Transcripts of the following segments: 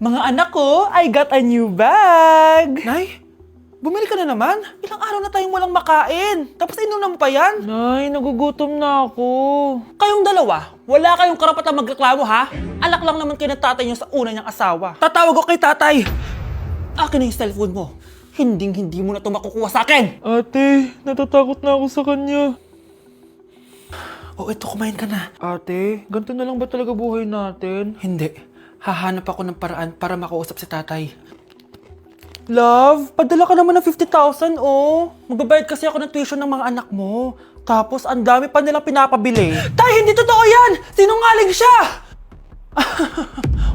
Mga anak ko, I got a new bag! Nay, bumili ka na naman? Ilang araw na tayong walang makain. Tapos inunan mo pa yan? Nay, nagugutom na ako. Kayong dalawa, wala kayong karapatang magreklamo ha? Alak lang naman kayo ng tatay niyo sa una niyang asawa. Tatawag ko kay tatay. Akin na yung cellphone mo. Hindi mo na ito makukuha sa akin. Ate, natatakot na ako sa kanya. O eto, kumain ka na. Ate, ganito na lang ba talaga buhay natin? Hindi. Hahanap ako ng paraan para makausap si tatay. Love, padala ka naman ng 50,000, oh. Magbabayad kasi ako ng tuition ng mga anak mo. Tapos, ang dami pa nilang pinapabili. Tay, hindi totoo yan! Sinungaling siya!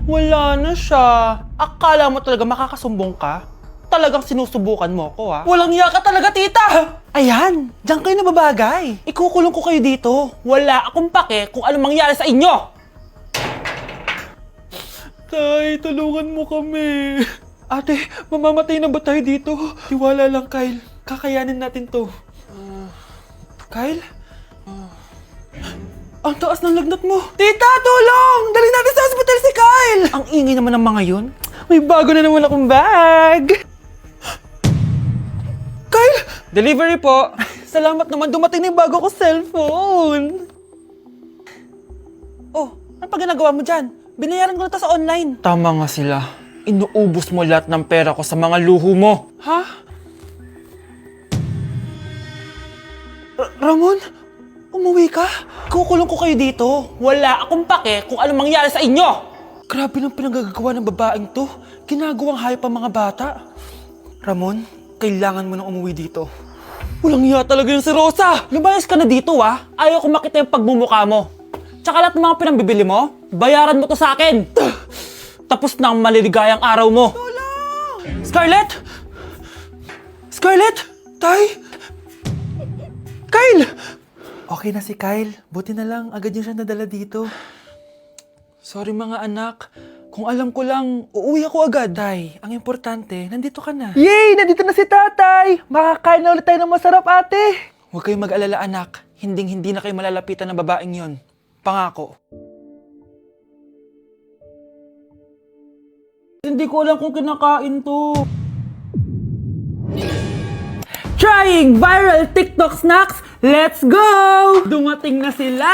Wala na siya. Akala mo talaga makakasumbong ka? Talagang sinusubukan mo ko, ha? Walang iya ka talaga, tita! Ayan, diyan kayo nababagay. Ikukulong ko kayo dito. Wala akong pake kung anong mangyari sa inyo. Tay, tulungan mo kami. Ate, mamamatay na ba tayo dito? Tiwala lang, Kyle. Kakayanin natin to. Kyle? Ang taas ng lagnat mo. Tita, tulong! Dali natin sa hospital si Kyle! Ang ingay naman ng mga yun. May bago na naman akong bag. Kyle! Delivery po. Salamat naman, dumating na yung bago ko cellphone. Oh, ano pa ginagawa mo dyan? Binayaran ko na to sa online. Tama nga sila. Inuubos mo lahat ng pera ko sa mga luho mo. Ha? Ramon? Umuwi ka? Kukulong ko kayo dito. Wala akong pake kung anong mangyari sa inyo. Grabe ng pinagagawa ng babaeng to. Ginagawang hayop ang mga bata. Ramon, kailangan mo nang umuwi dito. Walang iya talaga yung si Rosa. Lumayas ka na dito, ha? Ayaw ko makita yung pagmumukha mo. Tsaka lahat ng mga pinambibili mo, bayaran mo to sa akin. Tapos na ang maliligayang araw mo. Scarlett! Scarlett! Tay! Kyle! Okay na si Kyle. Buti na lang, agad yung siya nadala dito. Sorry mga anak. Kung alam ko lang, uuwi ako agad. Tay, ang importante, nandito ka na. Yay! Nandito na si tatay! Makakain na ulit tayo ng masarap, ate! Huwag kayong mag-alala anak. Hindi na kayo malalapitan ng babaeng yon. Pangako. Hindi ko alam kung kinakain to. Trying viral TikTok snacks! Let's go! Dumating na sila!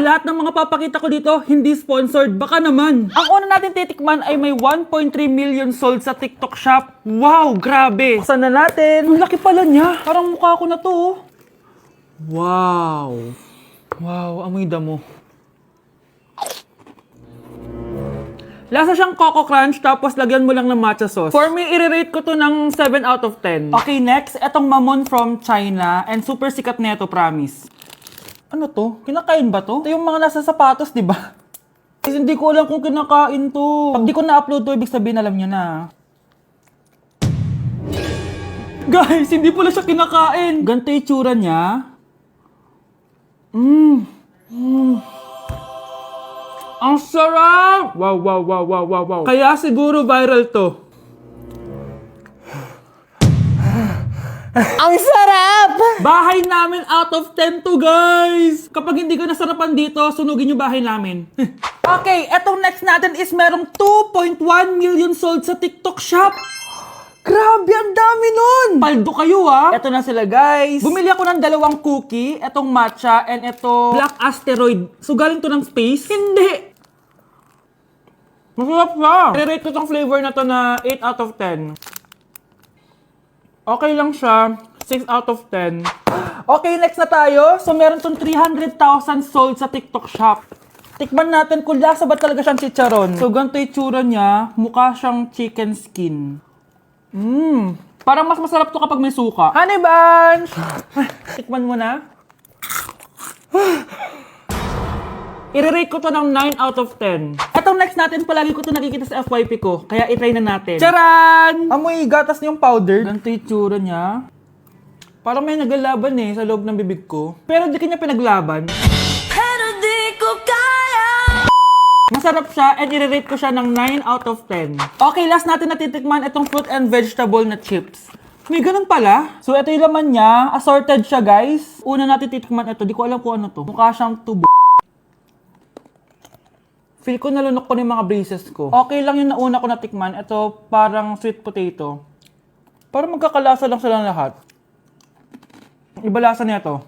Lahat ng mga papakita ko dito, hindi sponsored. Baka naman. Ang una natin titikman ay may 1.3 million sold sa TikTok shop. Wow, grabe! Buksan na natin. Ang laki pala niya. Parang mukha ko na to. Oh. Wow. Wow, amoy damo. Lasa siyang Coco Crunch tapos lagyan mo lang ng matcha sauce. For me, i-rate ko to ng 7 out of 10. Okay, next, etong Mamon from China and super sikat neto, promise. Ano to? Kinakain ba to? Ito yung mga nasa sapatos, di ba? Kasi hindi ko alam kung kinakain to. Pag di ko na-upload to, ibig sabihin alam nyo na. Guys, hindi pala siya kinakain. Ganito yung tsura niya. Ang sarap! Wow. Kaya siguro viral to. Ang sarap! Bahay namin out of 10 to, guys! Kapag hindi ka nasarapan dito, sunugin yung bahay namin. Okay, etong next natin is merong 2.1 million sold sa TikTok shop. Grabe, ang dami nun! Paldo kayo, ha? Eto na sila, guys. Bumili ako ng 2 cookie, etong matcha, and eto black asteroid. So, galing to ng space? Hindi! Masarap siya. I-rate ko tong flavor na to na 8 out of 10. Okay lang siya. 6 out of 10. Okay, next na tayo. So, meron tong 300,000 sold sa TikTok shop. Tikman natin kung lasa ba talaga siyang chicharon. So, ganito yung tsura niya. Mukha siyang chicken skin. Parang mas masarap to kapag may suka. Honey Bunch! Tikman mo na. I-rate ko to ng 9 out of 10. Etong next natin, palagi ko to nakikita sa FYP ko. Kaya i-try na natin. Charan! Amoy gatas yung powder. Ganito yung tsura niya. Parang may naglalaban sa loob ng bibig ko. Pero di kanya pinaglaban. Pero di ko kaya. Masarap siya and i-rate ko siya ng 9 out of 10. Okay, last natin natitikman itong fruit and vegetable na chips. May ganun pala. So, ito yung laman niya. Assorted siya, guys. Una natin titikman ito. Di ko alam kung ano to. Mukha siyang tubo. Feel ko nalunok ko na yung mga braces ko. Okay lang yung nauna ko natikman. Ito parang sweet potato. Parang magkakalasa lang silang lahat. Iba lasa nito.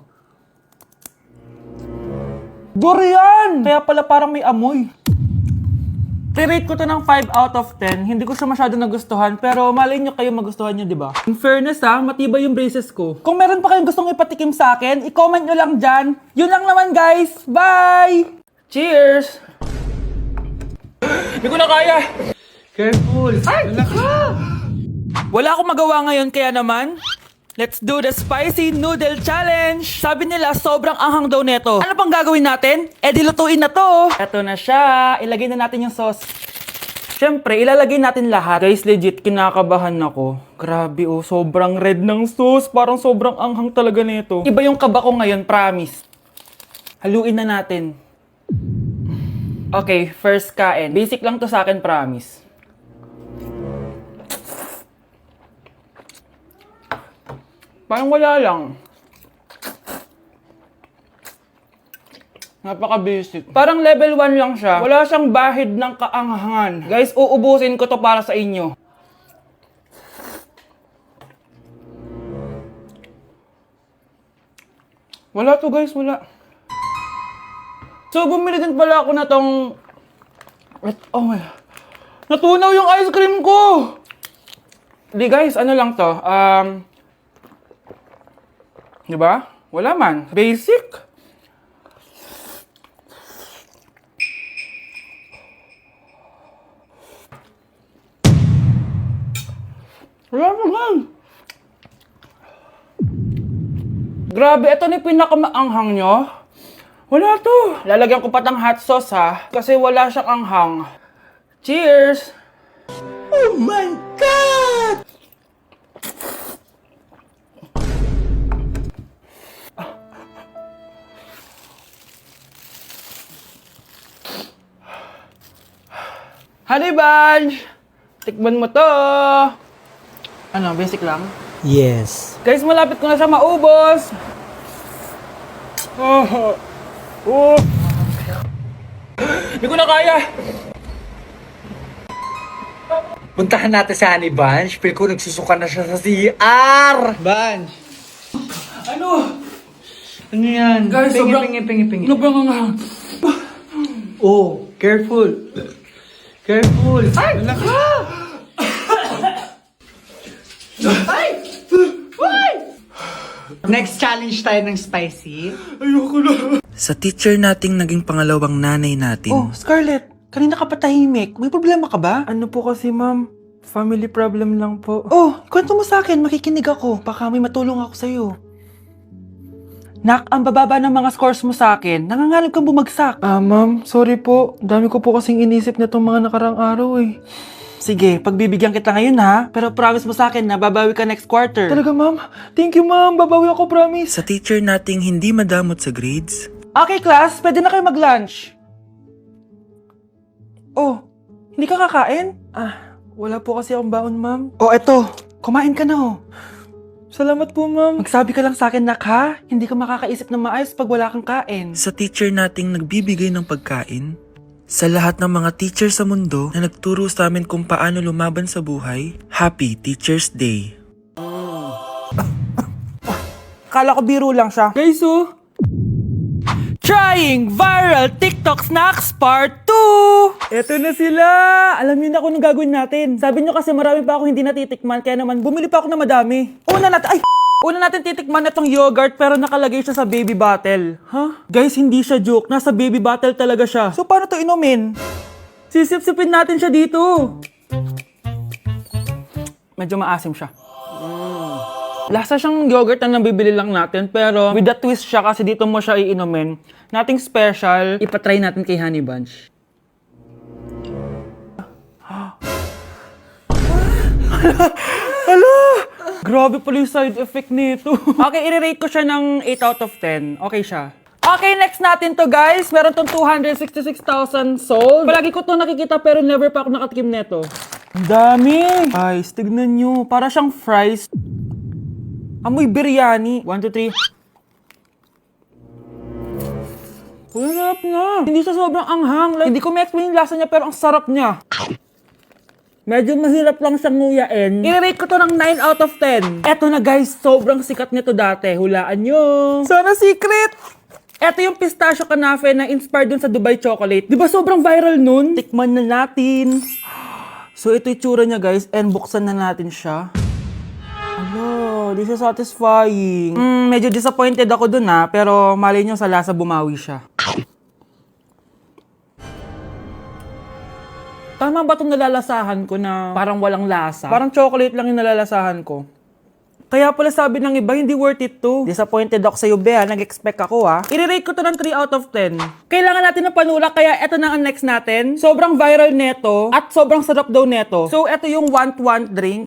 Durian! Kaya pala parang may amoy. I-rate ko to ng 5 out of 10. Hindi ko siya masyado nagustuhan, pero malay nyo kayo magustuhan nyo, di ba? In fairness matibay yung braces ko. Kung meron pa kayong gustong ipatikim sa akin, i-comment nyo lang dyan. Yun lang naman, guys. Bye! Cheers! Hindi ko na kaya. Careful! Ay! Wala akong magawa ngayon, kaya naman, let's do the spicy noodle challenge! Sabi nila, sobrang anghang daw neto. Ano pang gagawin natin? Eh, dilutuin na to! Eto na siya. Ilagay na natin yung sauce. Siyempre, ilalagay natin lahat. Guys, legit, kinakabahan ako. Grabe oh, sobrang red ng sauce. Parang sobrang anghang talaga neto. Iba yung kaba ko ngayon, promise. Haluin na natin. Okay, first kain. Basic lang to sa akin, promise. Parang wala lang. Napaka-basic. Parang level 1 lang siya. Wala siyang bahid ng kaanghangan. Guys, uubusin ko to para sa inyo. Wala to guys, wala. So, bumili din pala ako na tong... Oh my... Natunaw yung ice cream ko! Di guys, ano lang to? Diba? Wala man. Basic. Wala naman. Grabe, ito na yung pinakamaanghang nyo. Wala to. Lalagyan ko pa ng hot sauce ha. Kasi wala siyang anghang. Cheers! Oh my God! Honey Bunch! Tikman mo to! Ano, basic lang? Yes. Guys, malapit ko na siya maubos! Hindi ko na kaya! Puntahan natin si Honey Bunch. Feel ko nagsusuka na siya sa CR. Bunch! Ano? Ano yan? Guys, pingi. Sobrang anghang. Oh, careful. Careful. Ay! Wala ka! Ay! Ay! Next challenge tayo ng spicy. Ayoko na. Sa teacher nating naging pangalawang nanay natin, Oh, Scarlett, kanina ka pa tahimik. May problema ka ba? Ano po kasi, ma'am? Family problem lang po. Oh, kwento mo sa akin. Makikinig ako. Baka may matulong ako sa'yo. Nak, ang bababa ng mga scores mo sa akin. Nangangalib kang bumagsak. Ma'am, sorry po. Dami ko po kasing inisip na itong mga nakarang araw eh. Sige, pagbibigyan kita ngayon ha. Pero promise mo sa akin na babawi ka next quarter. Talaga, ma'am? Thank you, ma'am. Babawi ako, promise. sa teacher nating hindi madamot sa grades, Okay, class. Pwede na kayo mag-lunch. Oh, hindi ka kakain? Wala po kasi akong baon, ma'am. Oh, eto. Kumain ka na, oh. Salamat po, ma'am. Magsabi ka lang sa akin, nak, ha? Hindi ka makakaisip ng maayos pag wala kang kain. sa teacher nating nagbibigay ng pagkain, sa lahat ng mga teacher sa mundo na nagturo sa amin kung paano lumaban sa buhay, Happy Teacher's Day! Kala ko biro lang siya. Guys, oh. Trying Viral TikTok Snacks Part 2! Eto na sila! Alam niyo na kung anong gagawin natin. Sabi niyo kasi marami pa ako hindi natitikman, kaya naman bumili pa ako na madami. Una natin titikman itong yogurt pero nakalagay siya sa baby bottle. Guys, hindi siya joke. Nasa baby bottle talaga siya. So, paano to inumin? Sisip-sipin natin siya dito. Medyo maasim siya. Lasa siyang yogurt na nabibili lang natin, pero with a twist siya kasi dito mo siya iinumin. Nothing special. Ipatry natin kay Honey Bunch. Hala! Grabe pala yung side effect nito. Okay, i-rate ko siya ng 8 out of 10. Okay siya. Okay, next natin to guys. Meron tong 266,000 sold. Palagi ko to nakikita pero never pa ako nakatikim neto. Ang dami! Guys, tignan nyo. Para siyang fries. Amoy biryani. 1, 2, 3. Ang sarap na. Hindi siya sobrang anghang. Like, hindi ko ma-explain yung lasa niya pero ang sarap niya. Medyo mahirap lang siyang nguyain. I-rate ko to ng 9 out of 10. Eto na guys, sobrang sikat nito dati. Hulaan nyo. Sana secret! Eto yung pistachio kanafe na inspired dun sa Dubai chocolate. Di ba sobrang viral nun? Tikman na natin. So ito yung tsura niya guys and buksan na natin siya. Ano, this is satisfying. Medyo disappointed ako dun pero malay nyo sa lasa bumawi siya. Tama ba itong nalalasahan ko na parang walang lasa? Parang chocolate lang yung nalalasahan ko. Kaya pala sabi ng iba, hindi worth it to. Disappointed ako sa'yo, Bea. Nag-expect ako, I-rate ko to ng 3 out of 10. Kailangan natin ng panulak, kaya eto na ang next natin. Sobrang viral neto at sobrang sarap daw neto. So, eto yung want drink.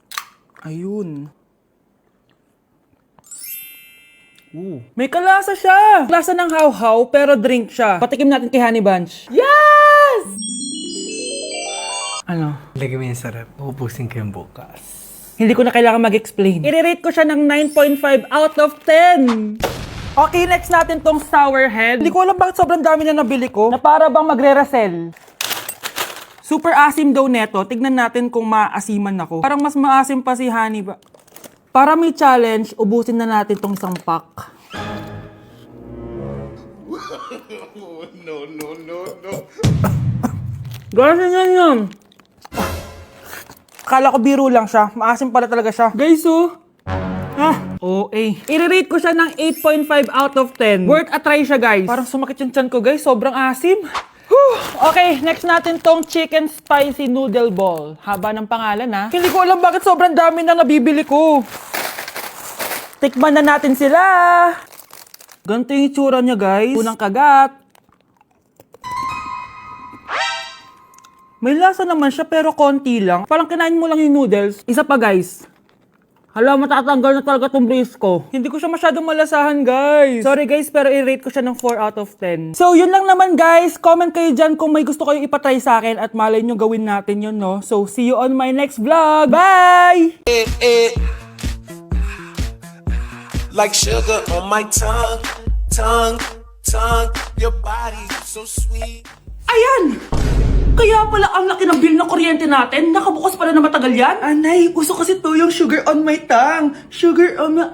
Ayun. May kalasa siya. Lasa ng how-how, pero drink siya. Patikim natin kay Honey Bunch. Yes! Ano? Lagyan mo yung sarap. Uubusin ko yung bukas. Hindi ko na kailangan mag-explain. I-rate ko siya ng 9.5 out of 10. Okay, next natin tong sour head. Hindi ko alam bakit sobrang dami na nabili ko. Na para bang magre-resell. Super asim daw neto. Tignan natin kung maasiman ako. Parang mas maasim pa si Honey ba? Para may challenge, ubusin na natin tong isang pack. Ganyan yan yun. Akala ko biro lang siya. Maasim pala talaga siya. Guys, OA. I-rate ko siya ng 8.5 out of 10. Worth a try siya, guys. Parang sumakit yung tiyan ko, guys. Sobrang asim. Okay, next natin tong chicken spicy noodle ball. Haba ng pangalan, Hindi ko alam bakit sobrang dami na nabibili ko. Tikman na natin sila. Ganito yung itsura niya, guys. Unang kagat. May lasa naman siya pero konti lang. Parang kinain mo lang yung noodles. Isa pa guys. Hala, matatanggal na talaga tong brace ko. Hindi ko siya masyadong malasahan guys. Sorry guys, pero i-rate ko siya ng 4 out of 10. So yun lang naman guys. Comment kayo dyan kung may gusto kayong ipatry sa akin at malay nyo gawin natin yun, no? So see you on my next vlog. Bye! Like sugar on my tongue, tongue, tongue. Your body so sweet. Ayan! Kaya pala ang laki ng bill ng kuryente natin. Nakabukas pala na matagal yan. Anay, uso kasi to yung sugar on my tongue. Sugar on my...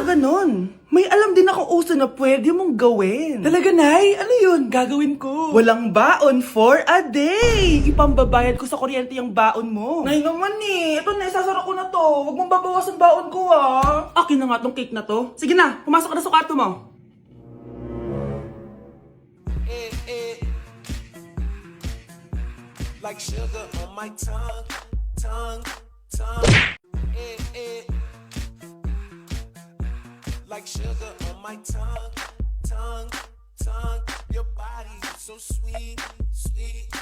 ganun. May alam din ako uso na pwede mong gawin. Talaga, Nay? Ano yun? Gagawin ko. Walang baon for a day. Ipambabayad ko sa kuryente yung baon mo. Nay naman Ito na, isasara ko na to. Huwag mong babawasan baon ko, Akin na nga tong cake na to. Sige na, pumasok ka na sa kwarto mo. Like sugar on my tongue, tongue, tongue. Like sugar on my tongue, tongue, tongue. Your body so sweet, sweet.